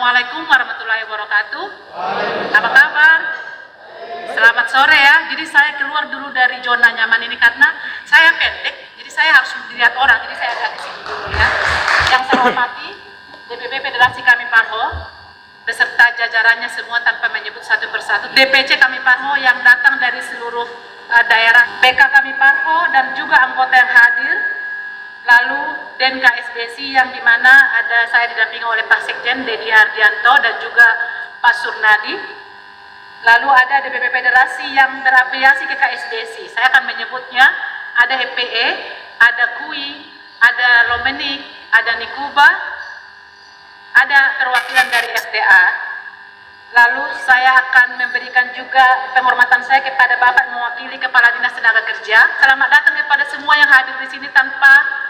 Assalamualaikum warahmatullahi wabarakatuh. Apa kabar? Selamat sore ya. Jadi saya keluar dulu dari zona nyaman ini karena saya pendek, jadi saya harus dilihat orang. Jadi saya agak di sini dulu ya. Yang saya hormati DPP Federasi Kami Parho beserta jajarannya semua tanpa menyebut satu persatu. DPC Kami Parho yang datang dari seluruh daerah, PK Kami Parho dan juga anggota yang hadir. Lalu Denka SBC yang dimana ada saya didampingi oleh Pak Sekjen Dedi Hardianto dan juga Pak Surnadi. Lalu ada DPP Federasi yang berafiliasi ke KSBC. Saya akan menyebutnya, ada EPE, ada KUI, ada Lomenik, ada Nikuba, ada perwakilan dari FDA. Lalu saya akan memberikan juga penghormatan saya kepada Bapak mewakili Kepala Dinas Tenaga Kerja. Selamat datang kepada semua yang hadir di sini tanpa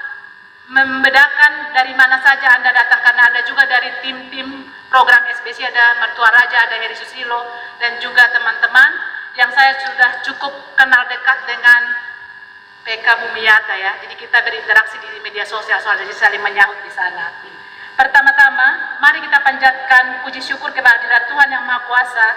membedakan dari mana saja Anda datang, karena ada juga dari tim-tim program SBC, ada Mertua Raja, ada Heri Susilo, dan juga teman-teman yang saya sudah cukup kenal dekat dengan PK Bumiyata ya. Jadi kita berinteraksi di media sosial, soalnya saling menyahut di sana. Pertama-tama, mari kita panjatkan puji syukur kepada Tuhan Yang Maha Kuasa,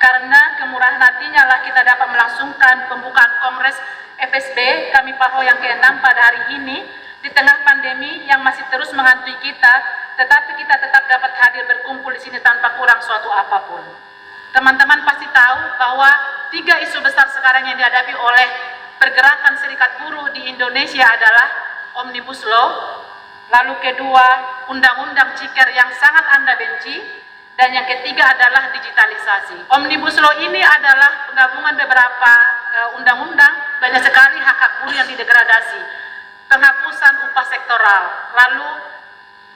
karena kemurahan hatinya lah kita dapat melangsungkan pembukaan Kongres FSB Kami Parho yang ke-6 pada hari ini. Di tengah pandemi yang masih terus menghantui kita, tetapi kita tetap dapat hadir berkumpul di sini tanpa kurang suatu apapun. Teman-teman pasti tahu bahwa 3 isu besar sekarang yang dihadapi oleh pergerakan serikat buruh di Indonesia adalah Omnibus Law, lalu kedua Undang-Undang Ciker yang sangat Anda benci, dan yang ketiga adalah digitalisasi. Omnibus Law ini adalah penggabungan beberapa undang-undang, banyak sekali hak-hak buruh yang didegradasi. Penghapusan upah sektoral, lalu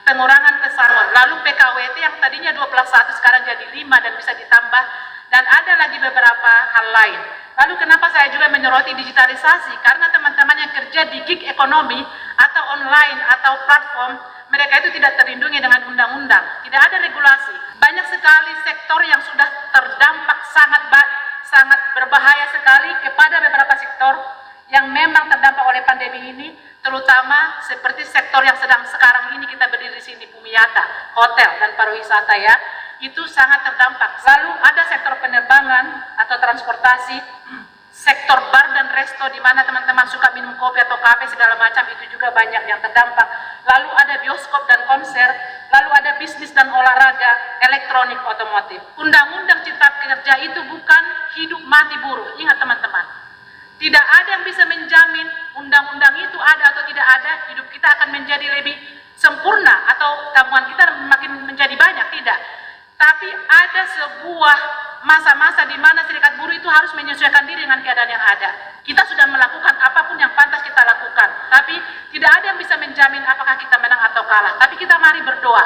pengurangan pesangon, lalu PKWT yang tadinya 21 sekarang jadi 5 dan bisa ditambah, dan ada lagi beberapa hal lain. Lalu kenapa saya juga menyoroti digitalisasi? Karena teman-teman yang kerja di gig ekonomi atau online atau platform, mereka itu tidak terlindungi dengan undang-undang, tidak ada regulasi. Banyak sekali sektor yang sudah terdampak sangat berbahaya sekali kepada beberapa sektor yang memang terdampak oleh pandemi ini, terutama seperti sektor yang sedang sekarang ini kita berdiri di sini, Bumiyata, hotel dan pariwisata ya, itu sangat terdampak. Lalu ada sektor penerbangan atau transportasi, sektor bar dan resto di mana teman-teman suka minum kopi atau kafe segala macam, itu juga banyak yang terdampak. Lalu ada bioskop dan konser, lalu ada bisnis dan olahraga, elektronik, otomotif. Undang-undang Cipta Kerja itu bukan hidup mati buruh, ingat teman-teman. Tidak ada yang bisa menjamin undang-undang itu ada atau tidak ada, hidup kita akan menjadi lebih sempurna atau tabungan kita makin menjadi banyak, tidak. Tapi ada sebuah masa-masa di mana serikat buruh itu harus menyesuaikan diri dengan keadaan yang ada. Kita sudah melakukan apapun yang pantas kita lakukan, tapi tidak ada yang bisa menjamin apakah kita menang atau kalah. Tapi kita mari berdoa.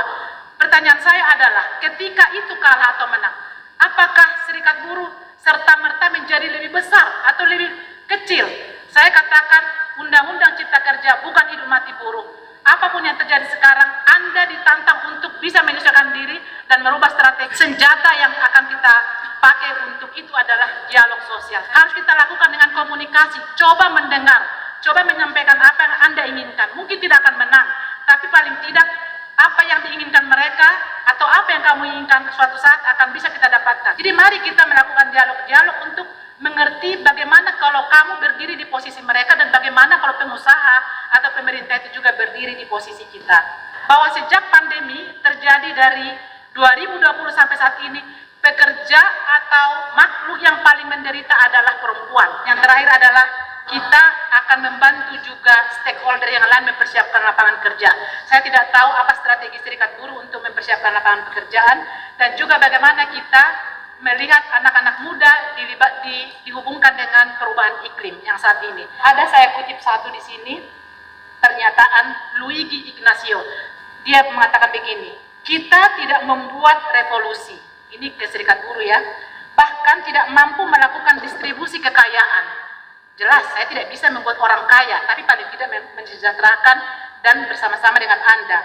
Pertanyaan saya adalah, ketika itu kalah atau menang, apakah serikat buruh serta-merta menjadi lebih besar atau lebih kecil? Saya katakan Undang-Undang Cipta Kerja bukan hidup mati buruh. Apapun yang terjadi sekarang, Anda ditantang untuk bisa menyesuaikan diri dan merubah strategi. Senjata yang akan kita pakai untuk itu adalah dialog sosial. Harus kita lakukan dengan komunikasi, coba mendengar, coba menyampaikan apa yang Anda inginkan. Mungkin tidak akan menang, tapi paling tidak apa yang diinginkan mereka atau apa yang kamu inginkan suatu saat akan bisa kita dapatkan. Jadi mari kita melakukan dialog untuk mengerti bagaimana kalau kamu berdiri di posisi mereka dan bagaimana kalau pengusaha atau pemerintah itu juga berdiri di posisi kita. Bahwa sejak pandemi terjadi dari 2020 sampai saat ini, pekerja atau makhluk yang paling menderita adalah perempuan. Yang terakhir adalah kita akan membantu juga stakeholder yang lain mempersiapkan lapangan kerja. Saya tidak tahu apa strategi serikat buruh untuk mempersiapkan lapangan pekerjaan, dan juga bagaimana kita melihat anak-anak muda dihubungkan dengan perubahan iklim yang saat ini. Ada saya kutip satu di sini, pernyataan Luigi Ignacio. Dia mengatakan begini, kita tidak membuat revolusi, ini ke serikat buruh ya, bahkan tidak mampu melakukan distribusi kekayaan. Jelas, saya tidak bisa membuat orang kaya, tapi paling tidak mensejahterakan dan bersama-sama dengan Anda.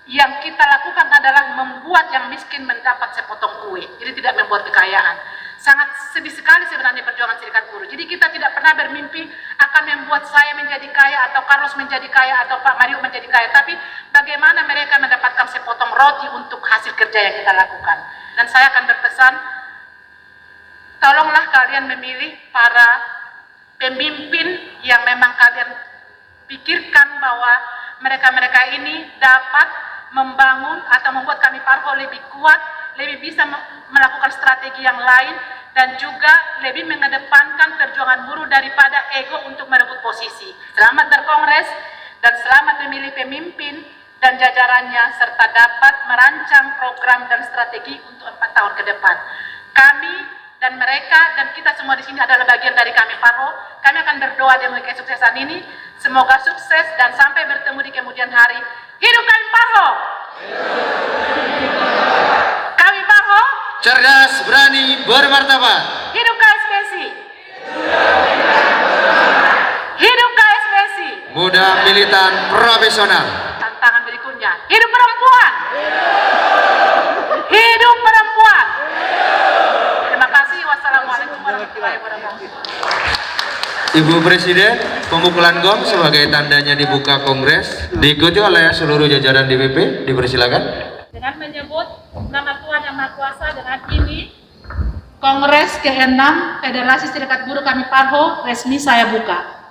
Yang kita lakukan adalah membuat yang miskin mendapat sepotong kue, jadi tidak membuat kekayaan. Sangat sedih sekali sebenarnya perjuangan serikat buruh. Jadi kita tidak pernah bermimpi akan membuat saya menjadi kaya atau Carlos menjadi kaya atau Pak Mario menjadi kaya, tapi bagaimana mereka mendapatkan sepotong roti untuk hasil kerja yang kita lakukan. Dan saya akan berpesan, tolonglah kalian memilih para pemimpin yang memang kalian pikirkan bahwa mereka-mereka ini dapat membangun atau membuat kami Parho lebih kuat, lebih bisa melakukan strategi yang lain, dan juga lebih mengedepankan perjuangan buruh daripada ego untuk merebut posisi. Selamat berkongres dan selamat memilih pemimpin dan jajarannya serta dapat merancang program dan strategi untuk 4 tahun ke depan. Kami dan mereka dan kita semua di sini adalah bagian dari kami Parho. Kami akan berdoa demi kesuksesan ini. Semoga sukses dan sampai bertemu di kemudian hari. Hidup kami Parho! Kami Parho! Cerdas, berani, bermartabat. Hidup KSPSI! Hidup KSPSI! Muda, militan, profesional. Tantangan berikutnya, hidup perempuan! Hidup perempuan! Terima kasih. Wassalamualaikum warahmatullahi wabarakatuh. Ibu Presiden, pemukulan gong sebagai tandanya dibuka kongres diikuti oleh seluruh jajaran DPP. Dipersilakan. Dengan menyebut nama Tuhan Yang Maha Kuasa, dengan ini Kongres ke-6 Federasi Serikat Buruh kami Parho resmi saya buka.